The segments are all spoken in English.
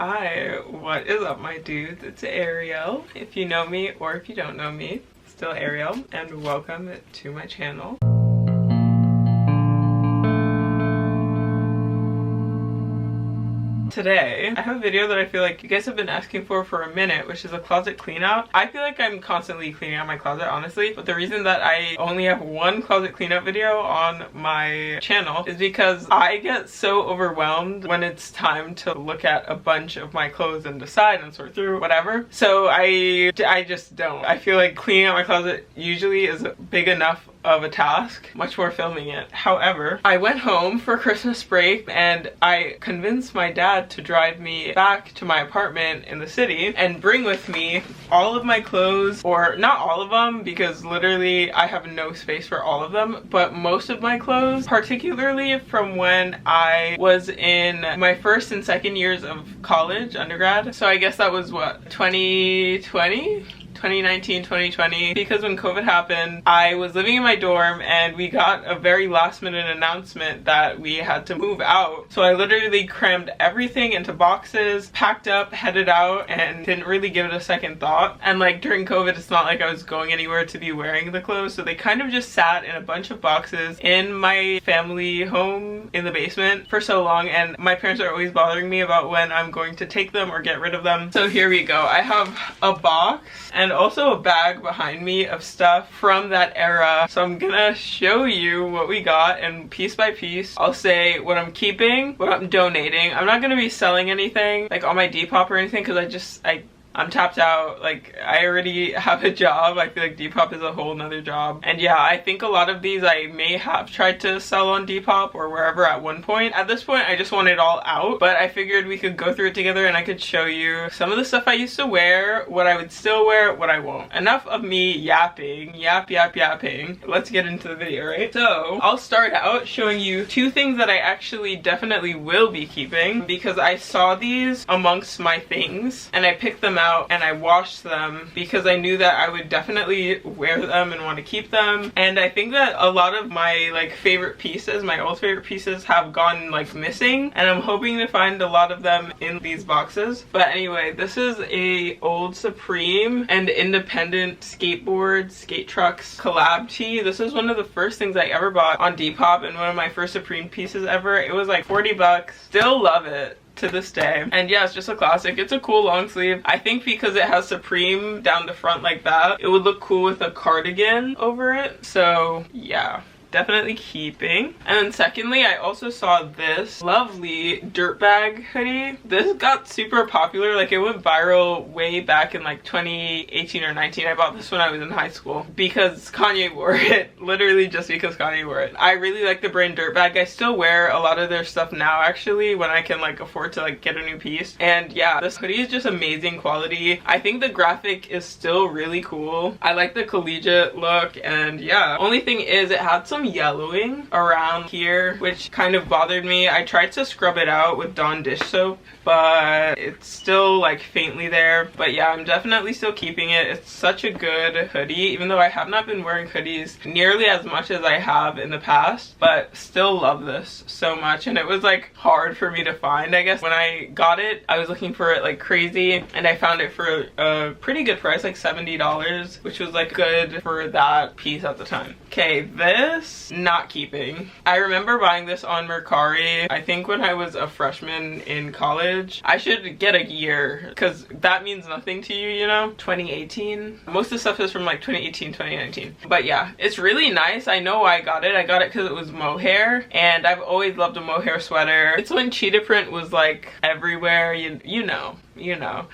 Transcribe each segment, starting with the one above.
Hi, what is up my dudes? It's Ariel. If you know me or if you don't know me, still Ariel, and welcome to my channel. Today, I have a video that I feel like you guys have been asking for a minute, which is a closet clean out. I feel like I'm constantly cleaning out my closet, honestly, but the reason that I only have one closet clean out video on my channel is because I get so overwhelmed when it's time to look at a bunch of my clothes and decide and sort through whatever. So I just don't. I feel like cleaning out my closet usually is big enough of a task, much more filming it. However, I went home for Christmas break and I convinced my dad to drive me back to my apartment in the city and bring with me all of my clothes, or not all of them because literally I have no space for all of them, but most of my clothes, particularly from when I was in my first and second years of college, undergrad. So I guess that was what, 2020? 2019, 2020, because when COVID happened, I was living in my dorm and we got a very last minute announcement that we had to move out. So I literally crammed everything into boxes, packed up, headed out, and didn't really give it a second thought. And like during COVID, it's not like I was going anywhere to be wearing the clothes, so they kind of just sat in a bunch of boxes in my family home in the basement for so long, and my parents are always bothering me about when I'm going to take them or get rid of them. So here we go. I have a box and also a bag behind me of stuff from that era. So I'm gonna show you what we got, and piece by piece I'll say what I'm keeping, what I'm donating. I'm not gonna be selling anything like on my Depop or anything because I'm tapped out. Like, I already have a job. I feel like Depop is a whole nother job. And yeah, I think a lot of these I may have tried to sell on Depop or wherever at one point. At this point, I just want it all out, but I figured we could go through it together and I could show you some of the stuff I used to wear, what I would still wear, what I won't. Enough of me yapping. Yapping. Let's get into the video, right? So, I'll start out showing you two things that I actually definitely will be keeping because I saw these amongst my things and I picked them out and I washed them because I knew that I would definitely wear them and want to keep them. And I think that a lot of my like favorite pieces, my old favorite pieces, have gone like missing, and I'm hoping to find a lot of them in these boxes. But anyway, this is a old Supreme and Independent skateboard skate trucks collab tee. This is one of the first things I ever bought on Depop and one of my first Supreme pieces ever. It was like 40 bucks. Still love it to this day. And yeah, it's just a classic. It's a cool long sleeve. I think because it has Supreme down the front like that, it would look cool with a cardigan over it. So yeah, definitely keeping. And then secondly, I also saw this lovely dirtbag hoodie. This got super popular. Like, it went viral way back in like 2018 or 19. I bought this when I was in high school because Kanye wore it. Literally just because Kanye wore it. I really like the brand Dirtbag. I still wear a lot of their stuff now actually when I can like afford to like get a new piece. And yeah, this hoodie is just amazing quality. I think the graphic is still really cool. I like the collegiate look, and yeah, only thing is it had some yellowing around here which kind of bothered me. I tried to scrub it out with Dawn dish soap, but it's still like faintly there. But yeah, I'm definitely still keeping it. It's such a good hoodie, even though I have not been wearing hoodies nearly as much as I have in the past, but still love this so much. And it was like hard for me to find. I guess when I got it, I was looking for it like crazy, and I found it for a pretty good price, like $70, which was like good for that piece at the time. Okay, this, not keeping. I remember buying this on Mercari, I think when I was a freshman in college. I should get a year because that means nothing to you, you know? 2018. Most of the stuff is from like 2018, 2019. But yeah, it's really nice. I know why I got it. I got it because it was mohair, and I've always loved a mohair sweater. It's when cheetah print was like everywhere, you know.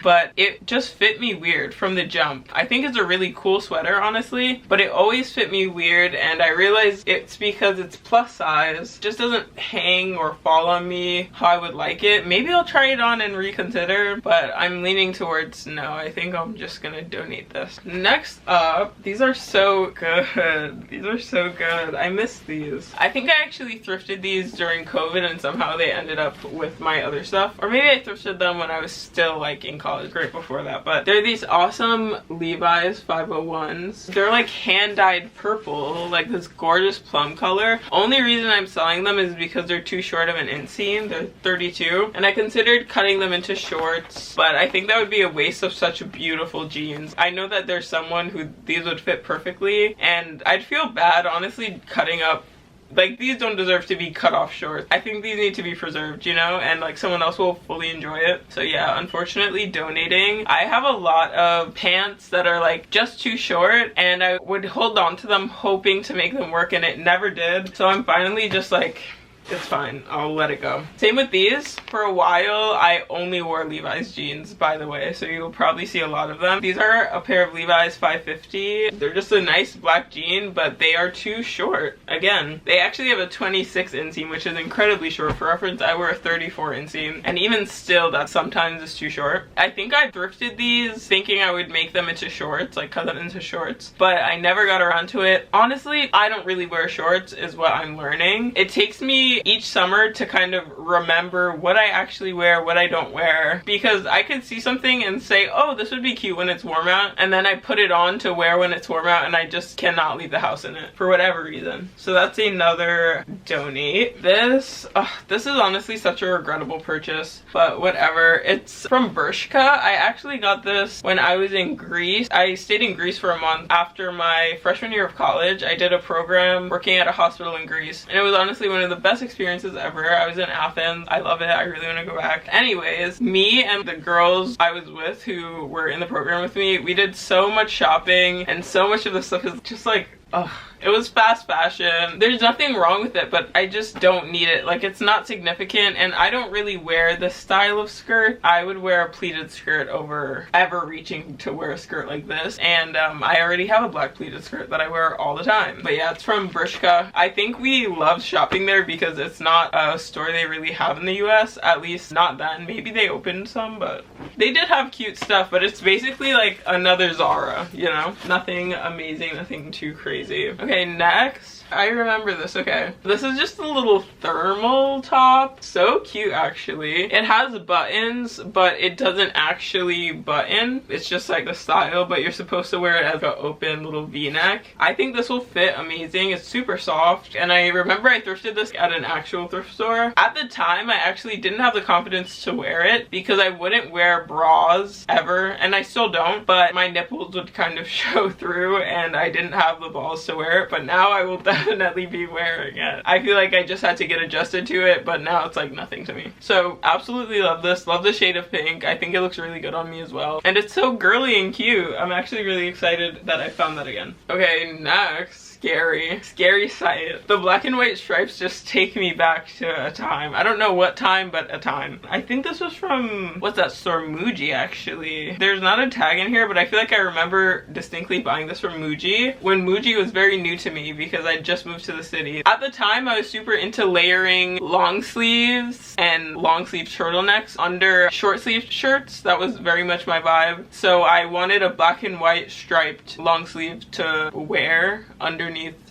But it just fit me weird from the jump. I think it's a really cool sweater, honestly, but it always fit me weird, and I realized it's because it's plus size. It just doesn't hang or fall on me how I would like it. Maybe I'll try it on and reconsider, but I'm leaning towards no. I think I'm just gonna donate this. Next up, these are so good. These are so good. I miss these. I think I actually thrifted these during COVID and somehow they ended up with my other stuff. Or maybe I thrifted them when I was still while like in college, right before that. But they're these awesome Levi's 501s. They're like hand-dyed purple, like this gorgeous plum color. Only reason I'm selling them is because they're too short of an inseam. They're 32, and I considered cutting them into shorts, but I think that would be a waste of such beautiful jeans. I know that there's someone who these would fit perfectly, and I'd feel bad honestly cutting up. Like, these don't deserve to be cut off shorts. I think these need to be preserved, you know, and like someone else will fully enjoy it. So yeah, unfortunately donating. I have a lot of pants that are like just too short, and I would hold on to them hoping to make them work, and it never did. So I'm finally just like, it's fine, I'll let it go. Same with these. For a while, I only wore Levi's jeans, by the way, so you'll probably see a lot of them. These are a pair of Levi's 550. They're just a nice black jean, but they are too short. Again, they actually have a 26 inseam, which is incredibly short. For reference, I wear a 34 inseam, and even still, that sometimes is too short. I think I thrifted these thinking I would make them into shorts, like cut them into shorts, but I never got around to it. Honestly, I don't really wear shorts, is what I'm learning. It takes me each summer to kind of remember what I actually wear, what I don't wear, because I could see something and say, oh, this would be cute when it's warm out, and then I put it on to wear when it's warm out, and I just cannot leave the house in it for whatever reason. So that's another donate. This is honestly such a regrettable purchase, but whatever. It's from Bershka. I actually got this when I was in Greece. I stayed in Greece for a month after my freshman year of college. I did a program working at a hospital in Greece, and it was honestly one of the best experiences ever. I was in Athens. I love it. I really want to go back. Anyways, me and the girls I was with who were in the program with me, we did so much shopping, and so much of the stuff is just like, ugh. It was fast fashion. There's nothing wrong with it, but I just don't need it. Like, it's not significant, and I don't really wear this style of skirt. I would wear a pleated skirt over ever reaching to wear a skirt like this, and I already have a black pleated skirt that I wear all the time. But yeah, it's from Bershka. I think we love shopping there because it's not a store they really have in the US, at least not then. Maybe they opened some, but they did have cute stuff, but it's basically like another Zara, you know? Nothing amazing, nothing too crazy. Okay, next. I remember this, okay. This is just a little thermal top. So cute, actually. It has buttons, but it doesn't actually button. It's just like the style, but you're supposed to wear it as an open little V-neck. I think this will fit amazing. It's super soft, and I remember I thrifted this at an actual thrift store. At the time, I actually didn't have the confidence to wear it because I wouldn't wear bras ever, and I still don't, but my nipples would kind of show through, and I didn't have the balls to wear it, but now I will definitely be wearing it. I feel like I just had to get adjusted to it, but now it's like nothing to me. So absolutely love this. Love the shade of pink. I think it looks really good on me as well, and it's so girly and cute. I'm actually really excited that I found that again. Okay, next. Scary sight. The black and white stripes just take me back to a time. I don't know what time, but a time. I think this was from, what's that store? Muji, actually. There's not a tag in here, but I feel like I remember distinctly buying this from Muji when Muji was very new to me because I just moved to the city. At the time, I was super into layering long sleeves and long sleeve turtlenecks under short sleeve shirts. That was very much my vibe. So I wanted a black and white striped long sleeve to wear underneath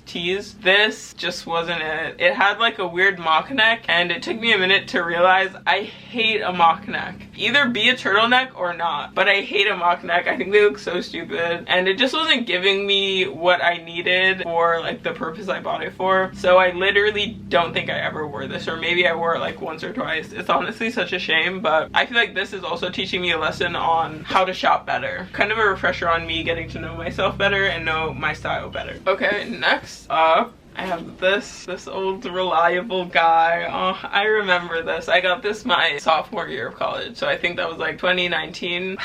tees. This just wasn't it. It had like a weird mock neck, and it took me a minute to realize I hate a mock neck. Either be a turtleneck or not, but I hate a mock neck. I think they look so stupid, and it just wasn't giving me what I needed for like the purpose I bought it for. So I literally don't think I ever wore this, or maybe I wore it like once or twice. It's honestly such a shame, but I feel like this is also teaching me a lesson on how to shop better. Kind of a refresher on me getting to know myself better and know my style better. Okay, next up, I have this old reliable guy. Oh, I remember this. I got this my sophomore year of college, so I think that was like 2019.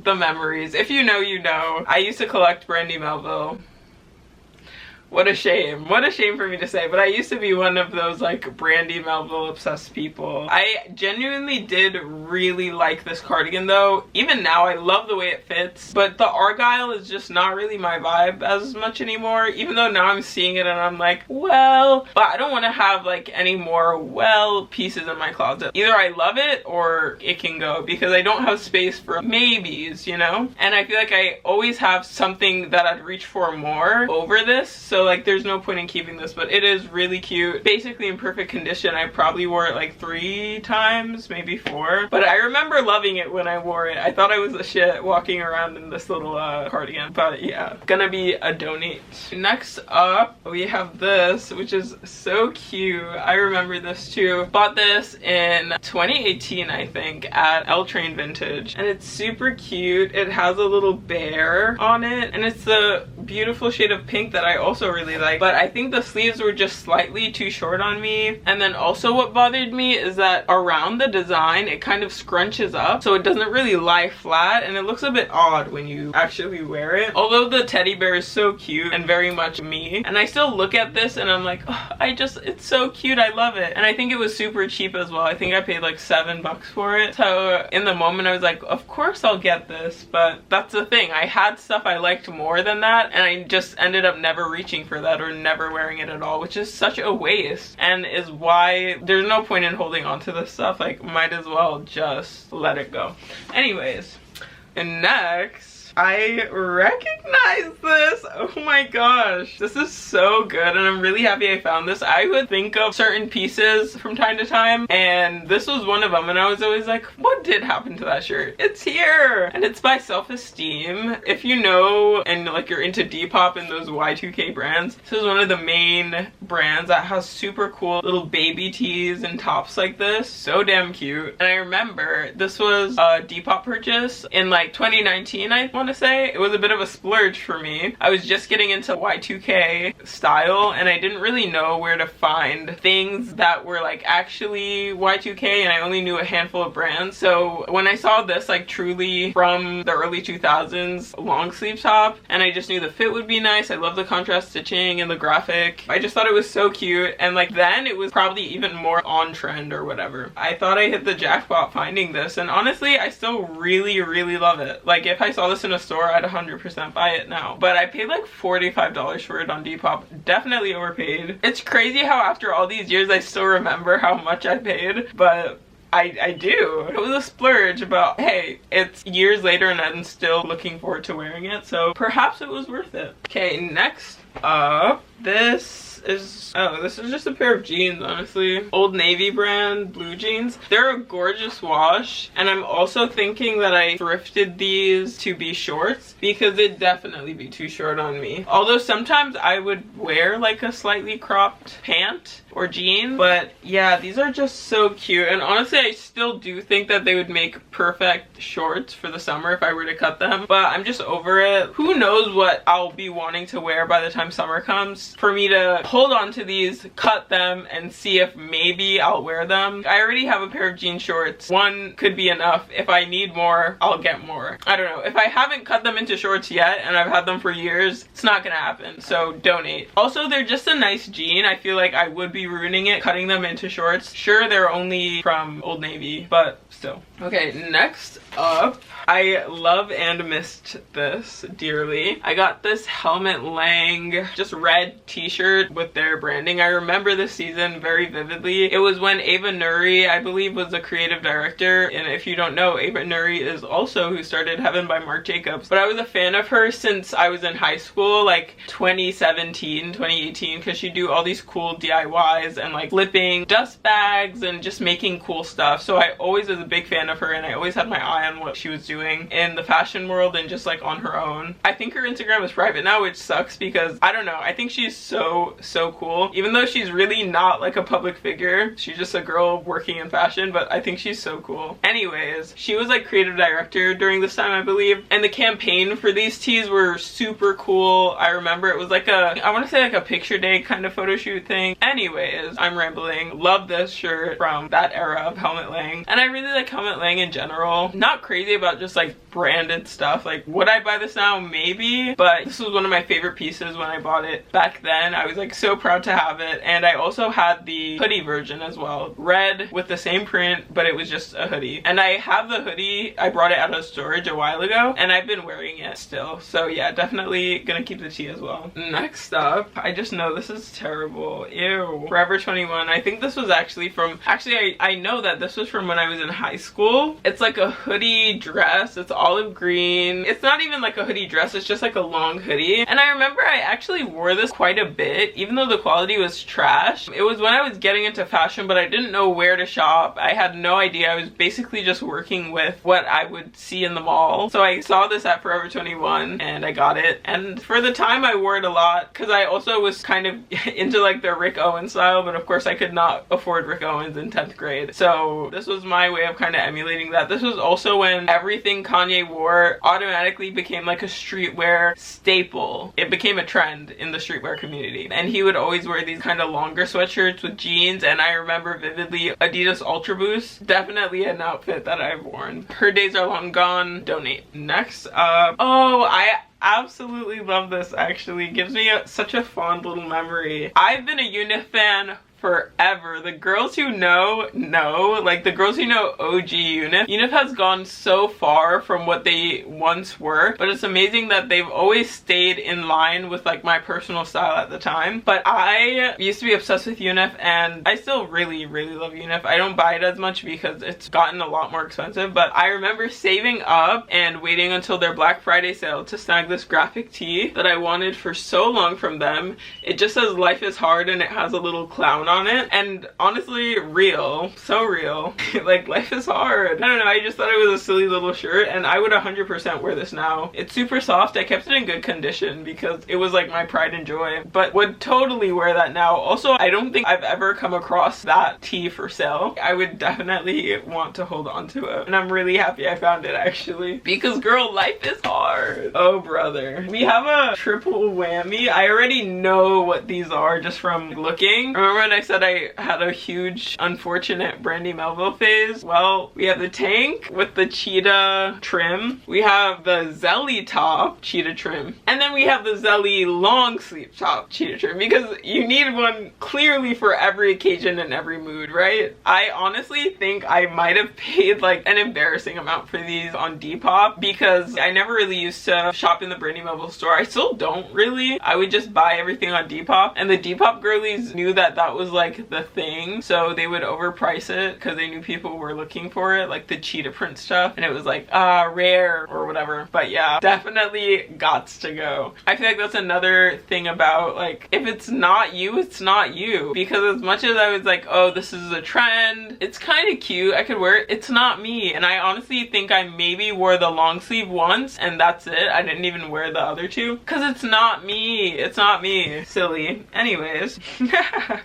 The memories. If you know, you know. I used to collect Brandy Melville. What a shame. What a shame for me to say, but I used to be one of those like Brandy Melville obsessed people. I genuinely did really like this cardigan though. Even now, I love the way it fits, but the argyle is just not really my vibe as much anymore, even though now I'm seeing it and I'm like, well, but I don't want to have like any more well pieces in my closet. Either I love it or it can go, because I don't have space for maybes, you know? And I feel like I always have something that I'd reach for more over this, so so like there's no point in keeping this, but it is really cute. Basically in perfect condition. I probably wore it like 3 times, maybe 4, but I remember loving it when I wore it. I thought I was a shit walking around in this little cardigan, but yeah, gonna be a donate. Next up we have this, which is so cute. I remember this too. Bought this in 2018, I think, at L Train Vintage, and it's super cute. It has a little bear on it, and it's the beautiful shade of pink that I also really like, but I think the sleeves were just slightly too short on me. And then also what bothered me is that around the design it kind of scrunches up, so it doesn't really lie flat, and it looks a bit odd when you actually wear it. Although the teddy bear is so cute and very much me, and I still look at this and I'm like, oh, it's so cute, I love it. And I think it was super cheap as well. I think I paid like $7 for it. So in the moment I was like, of course I'll get this, but that's the thing. I had stuff I liked more than that, and I just ended up never reaching for that or never wearing it at all, which is such a waste, and is why there's no point in holding on to this stuff. Like, might as well just let it go. Anyways, and next, I recognize this. Oh my gosh, this is so good, and I'm really happy I found this. I would think of certain pieces from time to time, and this was one of them, and I was always like, what did happen to that shirt? It's here, and it's by Self-Esteem. If you know and like you're into Depop and those Y2K brands, this is one of the main brands that has super cool little baby tees and tops like this. So damn cute. And I remember this was a Depop purchase in like 2019, I want to say. It was a bit of a splurge for me. I was just getting into Y2K style, and I didn't really know where to find things that were like actually Y2K, and I only knew a handful of brands. So when I saw this like truly from the early 2000s long sleeve top, and I just knew the fit would be nice. I love the contrast stitching and the graphic. I just thought it was so cute, and like then it was probably even more on trend or whatever. I thought I hit the jackpot finding this, and honestly I still really love it. Like if I saw this in a store, I'd 100% buy it now. But I paid like $45 for it on Depop. Definitely overpaid. It's crazy how after all these years I still remember how much I paid, but I do. It was a splurge, but hey, it's years later and I'm still looking forward to wearing it, so perhaps it was worth it. Okay, next up, this is just a pair of jeans, honestly. Old Navy brand blue jeans. They're a gorgeous wash, and I'm also thinking that I thrifted these to be shorts because it'd definitely be too short on me. Although sometimes I would wear like a slightly cropped pant or jean, but yeah, these are just so cute, and honestly I still do think that they would make perfect shorts for the summer if I were to cut them, but I'm just over it. Who knows what I'll be wanting to wear by the time summer comes for me to hold on to these, cut them, and see if maybe I'll wear them. I already have a pair of jean shorts. One could be enough. If I need more, I'll get more. I don't know. If I haven't cut them into shorts yet and I've had them for years, it's not gonna happen, so donate. Also, they're just a nice jean. I feel like I would be ruining it cutting them into shorts. Sure, they're only from Old Navy, but still. Okay, next up, I love and missed this dearly. I got this Helmut Lang just red t-shirt with their branding. I remember this season very vividly. It was when Ava Nuri, I believe, was the creative director, and if you don't know, Ava Nuri is also who started Heaven by Marc Jacobs. But I was a fan of her since I was in high school, like 2017, 2018, because she'd do all these cool DIYs and like flipping dust bags and just making cool stuff. So I always was a big fan of her, and I always had my eye on what she was doing in the fashion world and just like on her own. I think her Instagram is private now, which sucks because I don't know, I think she's so cool. Even though she's really not like a public figure, she's just a girl working in fashion, but I think she's so cool. Anyways, she was like creative director during this time, I believe, and the campaign for these tees were super cool. I remember it was like I want to say like a picture day kind of photo shoot thing. Anyways, I'm rambling. Love this shirt from that era of Helmut Lang, and I really like Helmut Lang in general. Not crazy about just like branded stuff. Like, would I buy this now? Maybe, but this was one of my favorite pieces when I bought it back then. I was like so proud to have it, and I also had the hoodie version as well, red with the same print, but it was just a hoodie. And I have the hoodie. I brought it out of storage a while ago, and I've been wearing it still. So yeah, definitely gonna keep the tee as well. Next up, I just know this is terrible. Ew. Forever 21. I think this was actually from, I know that this was from when I was in high school. It's like a hoodie hoodie dress. It's olive green. It's not even like a hoodie dress, it's just like a long hoodie. And I remember I actually wore this quite a bit, even though the quality was trash. It was when I was getting into fashion, but I didn't know where to shop. I had no idea. I was basically just working with what I would see in the mall. So I saw this at Forever 21 and I got it. And for the time I wore it a lot because I also was kind of into like the Rick Owens style, but of course I could not afford Rick Owens in 10th grade. So this was my way of kind of emulating that. This was also when everything Kanye wore automatically became like a streetwear staple. It became a trend in the streetwear community. And he would always wear these kind of longer sweatshirts with jeans, and I remember vividly Adidas Ultra Boost. Definitely an outfit that I've worn. Her days are long gone. Donate. Next up, oh, I absolutely love this actually. Gives me such a fond little memory. I've been a UNIF fan forever. The girls who know, like the girls who know OG UNIF. UNIF has gone so far from what they once were, but it's amazing that they've always stayed in line with like my personal style at the time. But I used to be obsessed with UNIF, and I still really love UNIF. I don't buy it as much because it's gotten a lot more expensive, but I remember saving up and waiting until their Black Friday sale to snag this graphic tee that I wanted for so long from them. It just says "Life is hard" and it has a little clown on it, and honestly real, so real. Like, life is hard. I don't know, I just thought it was a silly little shirt, and I would 100% wear this now. It's super soft. I kept it in good condition because it was like my pride and joy, but would totally wear that now. Also, I don't think I've ever come across that tee for sale. I would definitely want to hold on to it, and I'm really happy I found it actually, because girl, life is hard. Oh brother, we have a triple whammy. I already know what these are just from looking. Remember when I said I had a huge unfortunate Brandy Melville phase? Well, we have the tank with the cheetah trim, we have the Zelly top cheetah trim, and then we have the Zelly long sleeve top cheetah trim, because you need one clearly for every occasion and every mood, right? I honestly think I might have paid like an embarrassing amount for these on Depop, because I never really used to shop in the Brandy Melville store. I still don't really. I would just buy everything on Depop, and the Depop girlies knew that that was like the thing, so they would overprice it because they knew people were looking for it, like the cheetah print stuff, and it was like rare or whatever. But yeah, definitely gots to go. I feel like that's another thing about, like, if it's not you, it's not you, because as much as I was like, oh, this is a trend, it's kind of cute, I could wear it, it's not me. And I honestly think I maybe wore the long sleeve once and that's it. I didn't even wear the other two because it's not me. It's not me. Silly. Anyways,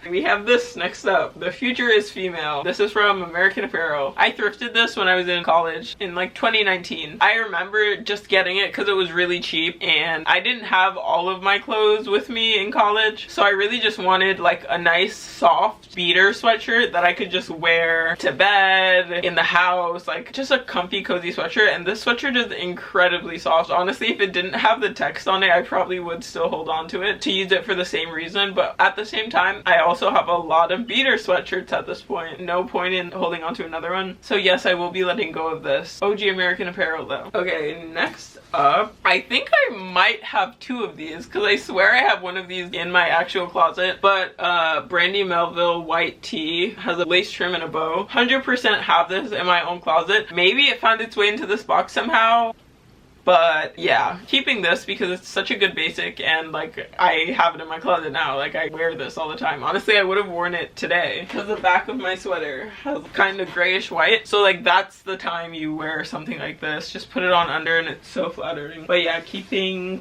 we have this next up. The future is female. This is from American Apparel. I thrifted this when I was in college in like 2019. I remember just getting it because it was really cheap, and I didn't have all of my clothes with me in college, so I really just wanted like a nice soft beater sweatshirt that I could just wear to bed, in the house, like just a comfy cozy sweatshirt. And this sweatshirt is incredibly soft. Honestly, if it didn't have the text on it, I probably would still hold on to it to use it for the same reason, but at the same time I also have a lot of beater sweatshirts at this point. No point in holding on to another one, so yes, I will be letting go of this. OG American Apparel though. Okay, next up, I think I might have two of these because I swear I have one of these in my actual closet, but Brandy Melville white tee has a lace trim and a bow. 100% have this in my own closet. Maybe it found its way into this box somehow, but yeah, keeping this because it's such a good basic, and like I have it in my closet now. Like, I wear this all the time. Honestly, I would have worn it today because the back of my sweater has kind of grayish white, so like that's the time you wear something like this. Just put it on under and it's so flattering. But yeah, keeping.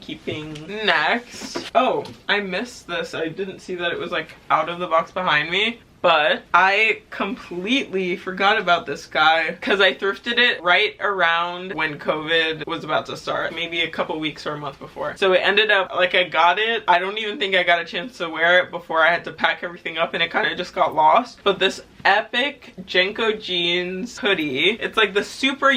Next, oh, I missed this. I didn't see that it was like out of the box behind me. But I completely forgot about this guy because I thrifted it right around when COVID was about to start, maybe a couple weeks or a month before. So it ended up like I got it. I don't even think I got a chance to wear it before I had to pack everything up, and it kind of just got lost. But this epic Jenko jeans hoodie, it's like the super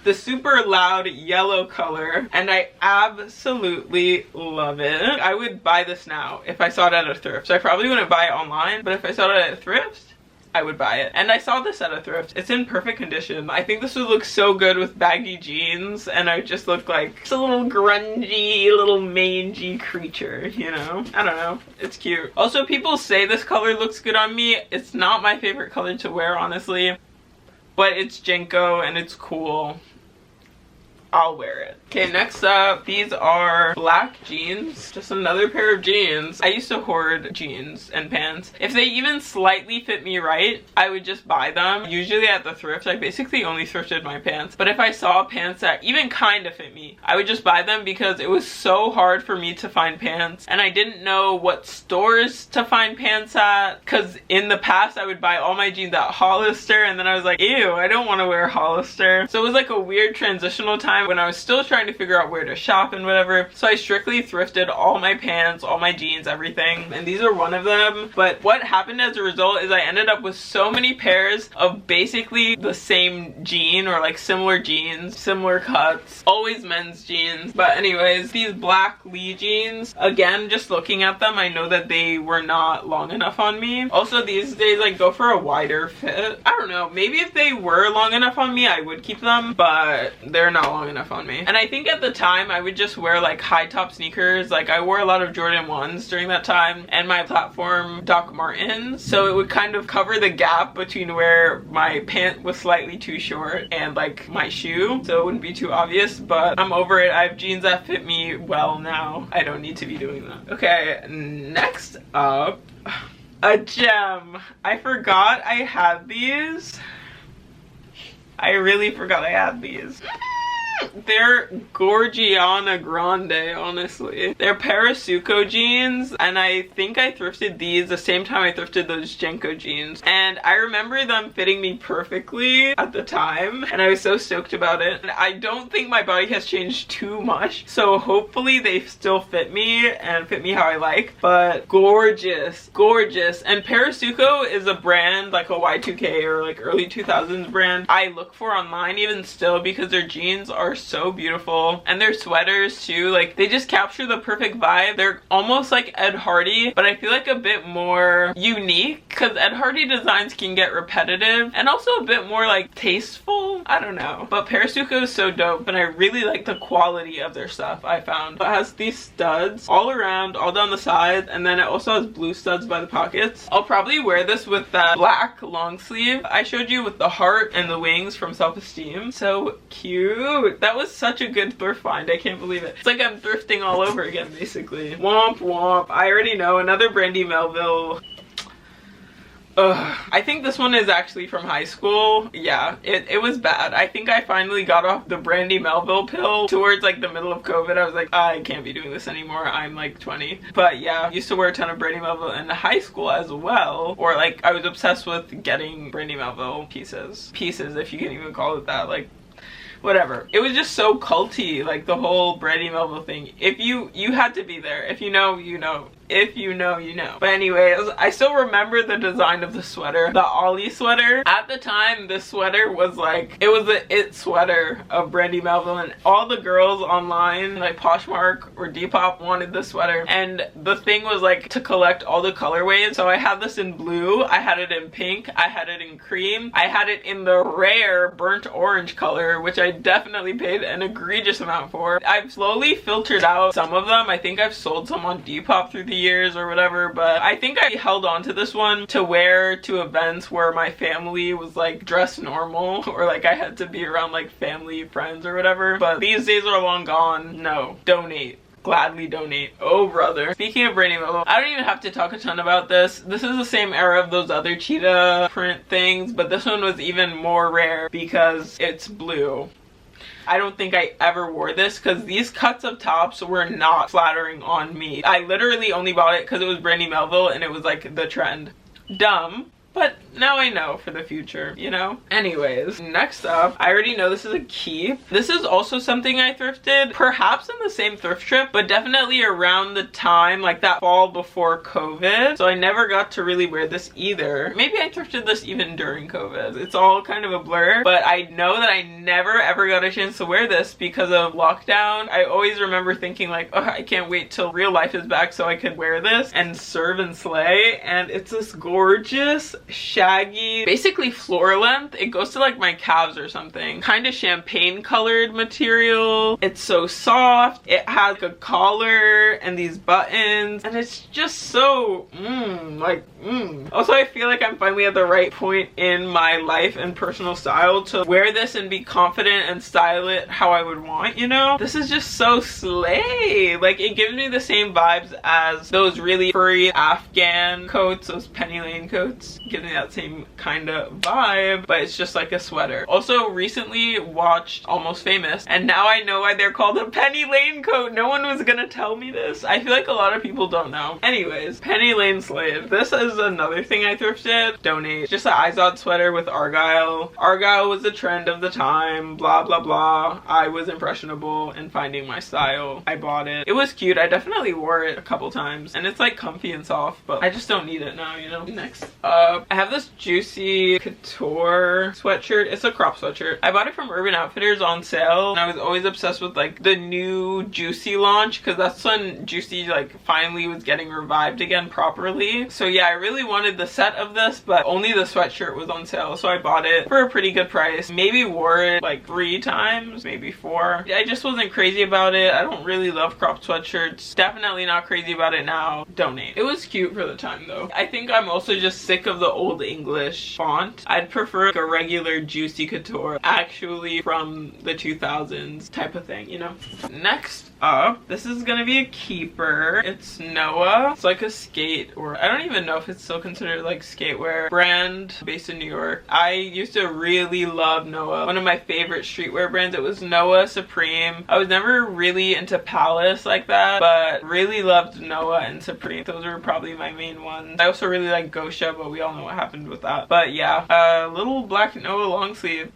the super loud yellow color, and I absolutely love it. I would buy this now if I saw it at a thrift. So I probably wouldn't buy it online, but if I saw it at a thrift, I would buy it. And I saw this at a thrift. It's in perfect condition. I think this would look so good with baggy jeans, and I would just look like just a little grungy, little mangy creature, you know? I don't know. It's cute. Also, people say this color looks good on me. It's not my favorite color to wear, honestly. but it's Jenko and it's cool. I'll wear it. Okay, next up, these are black jeans. Just another pair of jeans. I used to hoard jeans and pants. If they even slightly fit me right, I would just buy them. Usually at the thrift, I basically only thrifted my pants. But if I saw pants that even kind of fit me, I would just buy them because it was so hard for me to find pants. And I didn't know what stores to find pants at. Because in the past, I would buy all my jeans at Hollister. And then I was like, ew, I don't want to wear Hollister. So it was like a weird transitional time when I was still trying to figure out where to shop and whatever. So I strictly thrifted all my pants, all my jeans, everything. And these are one of them. But what happened as a result is I ended up with so many pairs of basically the same jean or like similar jeans, similar cuts, always men's jeans. But anyways, these black Lee jeans, again, just looking at them, I know that they were not long enough on me. Also, these days I go for a wider fit. I don't know, maybe if they were long enough on me, I would keep them, but they're not long enough on me. And I think at the time I would just wear like high top sneakers. Like I wore a lot of Jordan 1s during that time and my platform Doc Martens. So it would kind of cover the gap between where my pant was slightly too short and like my shoe. So it wouldn't be too obvious, but I'm over it. I have jeans that fit me well now. I don't need to be doing that. Okay, next up, a gem. I forgot I had these. I really forgot I had these. They're Gorgiana Grande, honestly. They're Parasuco jeans, and I think I thrifted these the same time I thrifted those Jenko jeans. And I remember them fitting me perfectly at the time, and I was so stoked about it. And I don't think my body has changed too much, so hopefully they still fit me and fit me how I like. But gorgeous, gorgeous. And Parasuco is a brand, like a Y2K or like early 2000s brand, I look for online even still because their jeans are so beautiful, and their sweaters too, like they just capture the perfect vibe. They're almost like Ed Hardy, but I feel like a bit more unique because Ed Hardy designs can get repetitive and also a bit more like tasteful. I don't know, but Parasuco is so dope, and I really like the quality of their stuff. I found it has these studs all around, all down the sides, and then it also has blue studs by the pockets. I'll probably wear this with that black long sleeve I showed you with the heart and the wings from Self Esteem. So cute. That was such a good thrift find. I can't believe it. It's like I'm thrifting all over again, basically. Womp womp. I already know. Another Brandy Melville. Ugh. I think this one is actually from high school. Yeah, it was bad. I think I finally got off the Brandy Melville pill towards like the middle of COVID. I was like, I can't be doing this anymore. I'm like 20. But yeah, used to wear a ton of Brandy Melville in high school as well. Or like I was obsessed with getting Brandy Melville pieces. Pieces, if you can even call it that. Like, whatever. It was just so culty, like the whole Brandy Melville thing. If you had to be there. If you know, you know. If you know, you know. But anyways, I still remember the design of the sweater. The Ollie sweater. At the time, this sweater was like, it was the it sweater of Brandy Melville, and all the girls online, like Poshmark or Depop, wanted this sweater. And the thing was like to collect all the colorways. So I had this in blue, I had it in pink, I had it in cream, I had it in the rare burnt orange color, which I definitely paid an egregious amount for. I've slowly filtered out some of them. I think I've sold some on Depop through the years or whatever, but I think I held on to this one to wear to events where my family was like dressed normal, or like I had to be around like family, friends or whatever. But these days are long gone. No, donate. Gladly donate. Oh brother. Speaking of Brandy Melville, I don't even have to talk a ton about this. This is the same era of those other cheetah print things, but this one was even more rare because it's blue. I don't think I ever wore this because these cuts of tops were not flattering on me. I literally only bought it because it was Brandy Melville and it was like the trend. Dumb. But now I know for the future, you know? Anyways, next up, I already know this is a keep. This is also something I thrifted, perhaps in the same thrift trip, but definitely around the time, like that fall before COVID. So I never got to really wear this either. Maybe I thrifted this even during COVID. It's all kind of a blur, but I know that I never ever got a chance to wear this because of lockdown. I always remember thinking like, oh, I can't wait till real life is back so I could wear this and serve and slay. And it's this gorgeous shaggy, basically floor length. It goes to like my calves or something. Kind of champagne colored material. It's so soft. It has a collar and these buttons, and it's just so Also, I feel like I'm finally at the right point in my life and personal style to wear this and be confident and style it how I would want, you know? This is just so slay. Like, it gives me the same vibes as those really furry Afghan coats, those Penny Lane coats. Gives me that same kind of vibe, but it's just like a sweater. Also, recently watched Almost Famous, and now I know why they're called a Penny Lane coat. No one was gonna tell me this. I feel like a lot of people don't know. Anyways, Penny Lane slave. This is another thing I thrifted. Donate. Just an Izod sweater with Argyle. Argyle was the trend of the time. Blah, blah, blah. I was impressionable in finding my style. I bought it. It was cute. I definitely wore it a couple times, and it's like comfy and soft, but I just don't need it now, you know? Next up, I have this Juicy Couture sweatshirt. It's a crop sweatshirt. I bought it from Urban Outfitters on sale, and I was always obsessed with like the new Juicy launch, because that's when Juicy like finally was getting revived again properly. So yeah, I really wanted the set of this, but only the sweatshirt was on sale, so I bought it for a pretty good price. Maybe wore it like 3 times, maybe 4. I just wasn't crazy about it. I don't really love crop sweatshirts. Definitely not crazy about it now. Donate. It was cute for the time though. I think I'm also just sick of the old English font. I'd prefer like a regular Juicy Couture, actually from the 2000s type of thing, you know? Next up, this is gonna be a keeper. It's Noah. It's like a skate, or I don't even know if it's still considered like skatewear brand based in New York. I used to really love Noah. One of my favorite streetwear brands. It was Noah Supreme. I was never really into Palace like that, but really loved Noah and Supreme. Those were probably my main ones. I also really like Gosha, but we all know what happened with that. But yeah, a little black Noah long sleeve.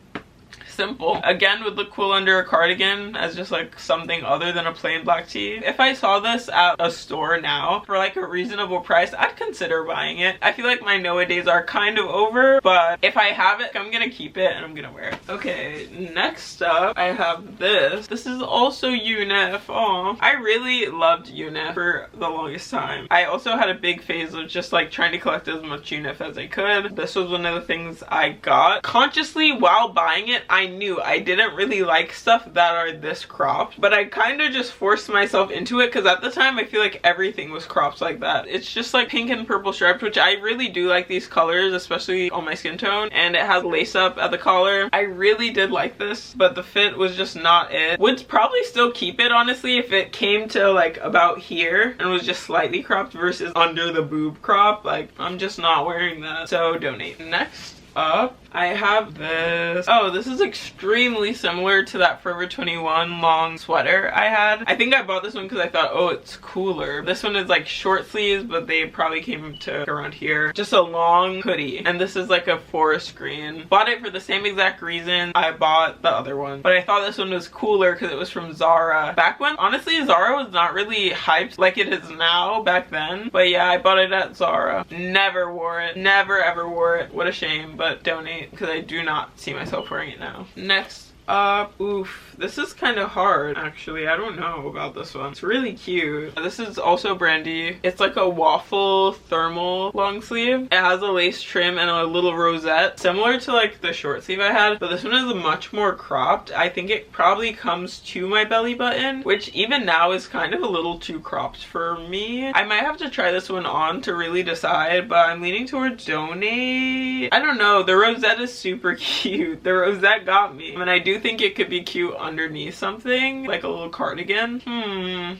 Simple. Again, would look cool under a cardigan as just like something other than a plain black tee. If I saw this at a store now for like a reasonable price, I'd consider buying it. I feel like my Noah days are kind of over, but if I have it, I'm gonna keep it and I'm gonna wear it. Okay, next up, I have this. This is also UNIF. Aw. I really loved UNIF for the longest time. I also had a big phase of just like trying to collect as much UNIF as I could. This was one of the things I got. Consciously, while buying it, I knew I didn't really like stuff that are this cropped, but I kind of just forced myself into it because at the time I feel like everything was cropped like that. It's just like pink and purple striped, which I really do like these colors, especially on my skin tone, and it has lace up at the collar. I really did like this, but the fit was just not it. Would probably still keep it honestly if it came to like about here and was just slightly cropped versus under the boob crop. Like, I'm just not wearing that, so donate. Next up, I have this. Oh, this is extremely similar to that Forever 21 long sweater I had. I think I bought this one because I thought, oh, it's cooler. This one is like short sleeves, but they probably came to around here. Just a long hoodie, and this is like a forest green. Bought it for the same exact reason I bought the other one, but I thought this one was cooler because it was from Zara. Back when, honestly, Zara was not really hyped like it is now back then, but yeah, I bought it at Zara. Never wore it. Never ever wore it. What a shame, but donate because I do not see myself wearing it now. Next up, oof, this is kind of hard actually. I don't know about this one. It's really cute. This is also Brandy. It's like a waffle thermal long sleeve. It has a lace trim and a little rosette, similar to like the short sleeve I had, but this one is much more cropped. I think it probably comes to my belly button, which even now is kind of a little too cropped for me. I might have to try this one on to really decide, but I'm leaning towards donate. I don't know, the rosette is super cute. The rosette got me, and I do think it could be cute underneath something like a little cardigan.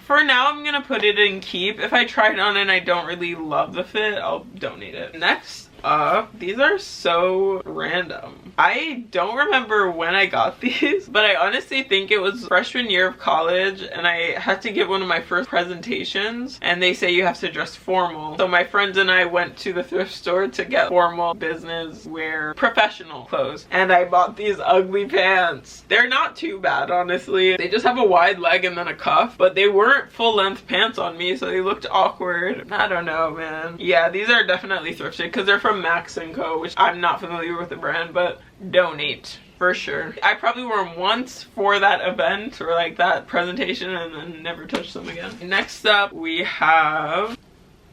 For now, I'm gonna put it in keep. If I try it on and I don't really love the fit, I'll donate it. Next up, these are so random. I don't remember when I got these, but I honestly think it was freshman year of college, and I had to give one of my first presentations, and they say you have to dress formal. So my friends and I went to the thrift store to get formal business wear professional clothes, and I bought these ugly pants. They're not too bad, honestly. They just have a wide leg and then a cuff, but they weren't full-length pants on me, so they looked awkward. I don't know, man. Yeah, these are definitely thrifted because they're from Max & Co, which I'm not familiar with the brand, but donate for sure. I probably wore them once for that event or like that presentation and then never touched them again. Next up, we have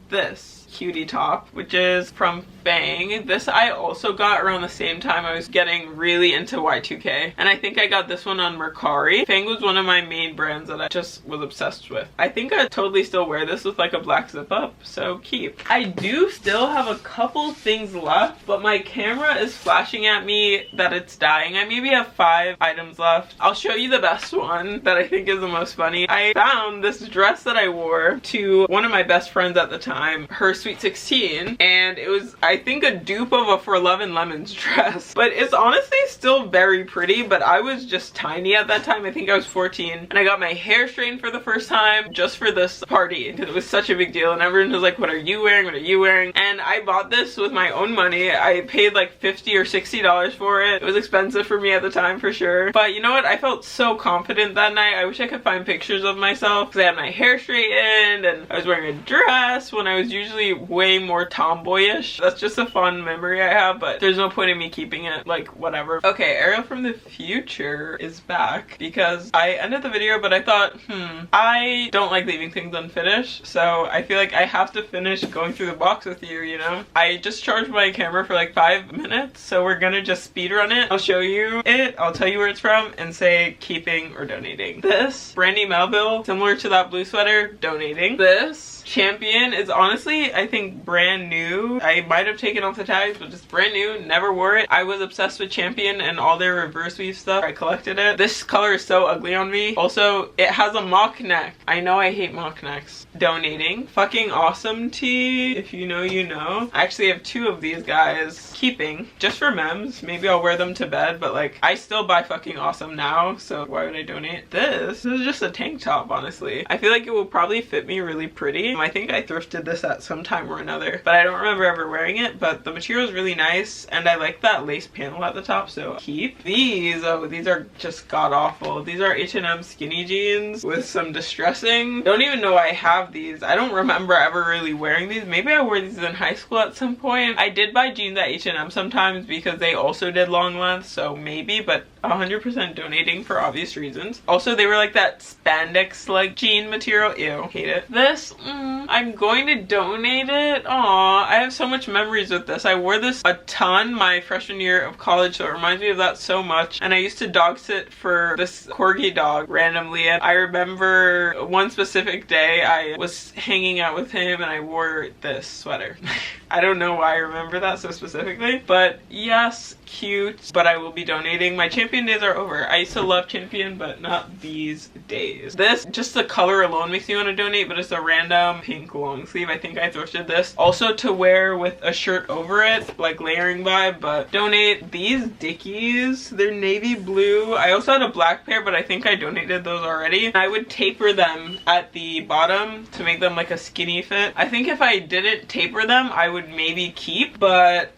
this cutie top, which is from Fang. This I also got around the same time I was getting really into Y2K. And I think I got this one on Mercari. Fang was one of my main brands that I just was obsessed with. I think I totally still wear this with like a black zip up, so keep. I do still have a couple things left, but my camera is flashing at me that it's dying. I maybe have 5 items left. I'll show you the best one that I think is the most funny. I found this dress that I wore to one of my best friends at the time, her Sweet 16, and it was, I think, a dupe of a For Love and Lemons dress. But it's honestly still very pretty, but I was just tiny at that time. I think I was 14, and I got my hair straightened for the first time just for this party because it was such a big deal, and everyone was like, what are you wearing? What are you wearing? And I bought this with my own money. I paid like $50 or $60 for it. It was expensive for me at the time for sure, but you know what? I felt so confident that night. I wish I could find pictures of myself because I had my hair straightened and I was wearing a dress when I was usually way more tomboyish. That's just a fun memory I have, but there's no point in me keeping it, like, whatever. Okay, Ariel from the future is back because I ended the video, but I thought, I don't like leaving things unfinished, so I feel like I have to finish going through the box with you, you know? I just charged my camera for like 5 minutes, so we're gonna just speed run it. I'll show you it, I'll tell you where it's from, and say keeping or donating. This, Brandy Melville, similar to that blue sweater, donating. This Champion is honestly, I think, brand new. I might have taken off the tags, but just brand new, never wore it. I was obsessed with Champion and all their reverse weave stuff. I collected it. This color is so ugly on me. Also, it has a mock neck. I know I hate mock necks. Donating. Fucking awesome tee. If you know, you know. I actually have 2 of these guys. Keeping. Just for memes. Maybe I'll wear them to bed, but like, I still buy fucking awesome now, so why would I donate? This is just a tank top, honestly. I feel like it will probably fit me really pretty. I think I thrifted this at some time or another, but I don't remember ever wearing it, but the material is really nice, and I like that lace panel at the top, so keep. These, oh, these are just god-awful. These are H&M skinny jeans with some distressing. Don't even know I have these. I don't remember ever really wearing these. Maybe I wore these in high school at some point. I did buy jeans at H&M sometimes because they also did long length, so maybe, but 100% donating for obvious reasons. Also, they were like that spandex like jean material. Ew, hate it. This, I'm going to donate it. Aw, I have so much memories with this. I wore this a ton my freshman year of college, so it reminds me of that so much. And I used to dog sit for this corgi dog randomly, and I remember one specific day I was hanging out with him and I wore this sweater. I don't know why I remember that so specifically, but yes, cute. But I will be donating. My Champion days are over. I used to love Champion, but not these days. This, just the color alone makes me want to donate, but it's a random pink long sleeve. I think I thrifted this also to wear with a shirt over it, like layering vibe, but donate. These Dickies, they're navy blue. I also had a black pair, but I think I donated those already. I would taper them at the bottom to make them like a skinny fit. I think if I didn't taper them, I would maybe keep, but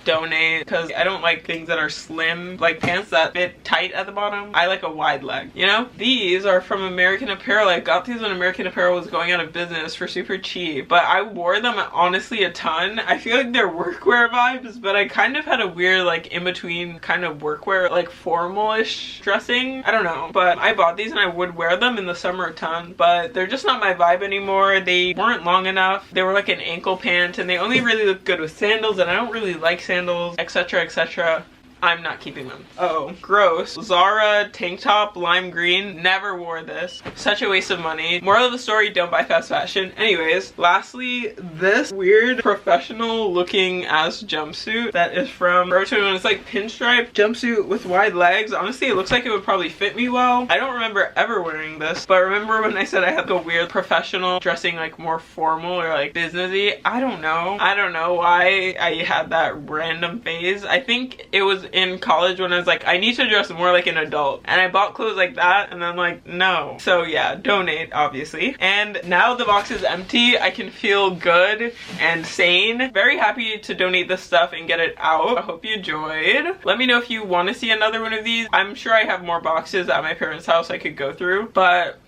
donate because I don't like things that are slim, like pants that fit tight at the bottom. I like a wide leg, you know? These are from American Apparel. I got these when American Apparel was going out of business for super cheap, but I wore them honestly a ton. I feel like they're workwear vibes, but I kind of had a weird like in between kind of workwear, like formal-ish dressing. I don't know, but I bought these and I would wear them in the summer a ton, but they're just not my vibe anymore. They weren't long enough. They were like an ankle pant and they only really look good with sandals, and I don't really like sandals, etc, etc. I'm not keeping them. Oh, gross. Zara tank top, lime green. Never wore this. Such a waste of money. Moral of the story, don't buy fast fashion. Anyways, lastly, this weird professional looking ass jumpsuit that is from Forever 21. It's like pinstripe jumpsuit with wide legs. Honestly, it looks like it would probably fit me well. I don't remember ever wearing this, but remember when I said I had the weird professional dressing like more formal or like businessy? I don't know. I don't know why I had that random phase. I think it was in college when I was like, I need to dress more like an adult, and I bought clothes like that, and then like, no. So yeah, donate obviously. And now the box is empty, I can feel good and sane. Very happy to donate this stuff and get it out. I hope you enjoyed. Let me know if you want to see another one of these. I'm sure I have more boxes at my parents' house I could go through, but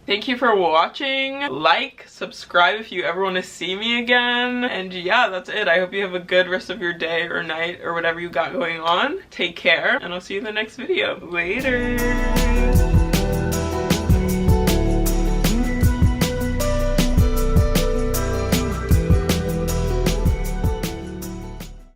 thank you for watching. Like, subscribe if you ever want to see me again. And yeah, that's it. I hope you have a good rest of your day or night or whatever you got going on. Take care, and I'll see you in the next video. Later.